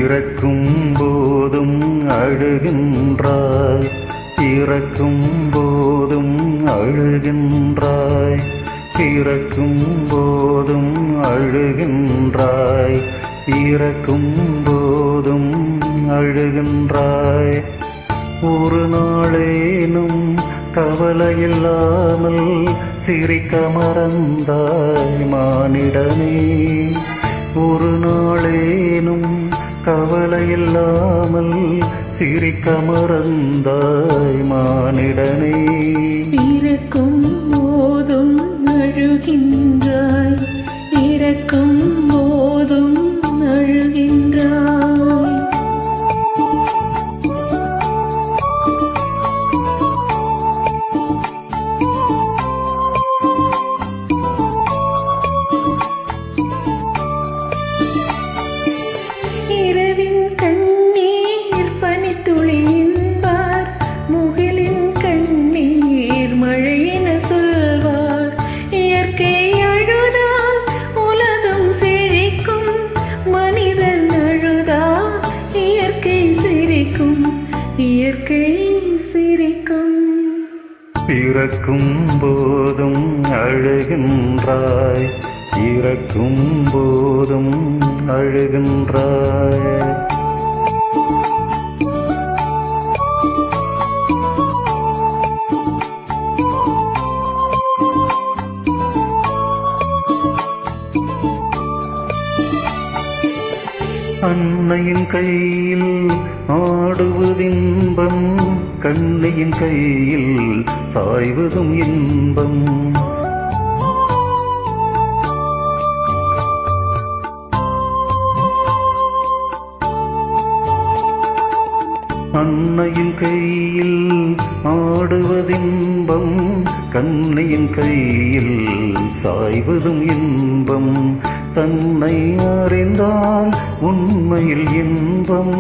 இறக்கும் போதும் அழுகின்றாய், இறக்கும் போதும் அழுகின்றாய், இறக்கும் போதும் அழுகின்றாய், இறக்கும் போதும் அழுகின்றாய். ஒரு நாளேனும் கவலையில்லாமல் சிரிக்க மறந்தாய் மானிடனே. ஒரு நாளேனும் கவலையில்லாமல் சிரிக்க மறந்தாய் மானிடனே. இறக்கும் போதும் அழுகின்றாய், இறக்கும் போதும் அழுகின்றாய். இரவின் கண்ணீர் பனித்துளியின்பார், முகிலின் கண்ணீர் மழையென சொல்வார். இயற்கை அழுதால் உலகம் சிரிக்கும், மனிதன் அழுதால் இயற்கை சிரிக்கும், இயற்கை சிரிக்கும். இறக்கும் போதும் அழுகின்றாய், இறக்கும் போதும் அழுகின்றாய். அன்னையின் கையில் ஆடுவதின்பம், கண்ணையின் கையில் சாய்வதும் இன்பம். அன்னையின் கையில் ஆடுவதின்பம், கண்ணையின் கையில் சாய்வதும் இன்பம். தன்னை அறிந்தால் உண்மையில் இன்பம்,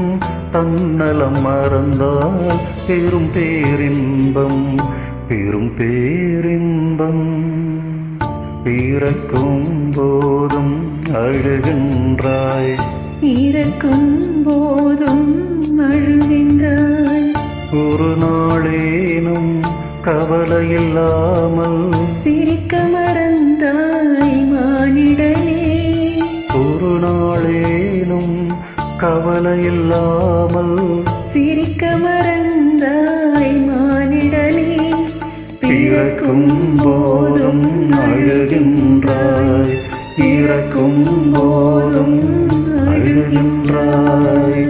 தன்னலம் மறந்தால் பெரும் பேரின்பம், பெரும் பேரின்பம். பிறக்கும் போதும் அழுகின்றாய், இறக்கும் போதும் அழுகின்றாய். ஒரு நாளேனும் கவலையில்லாமல் சிரிக்க மறந்தாய் மானிடனே. ஒரு நாளேனும் கவலையில்லாமல் சிரிக்க மறந்தாய் மானிடனே. பிறக்கும் போதும் அழுகின்றாய், இறக்கும் போதும் அழுகின்றாய்.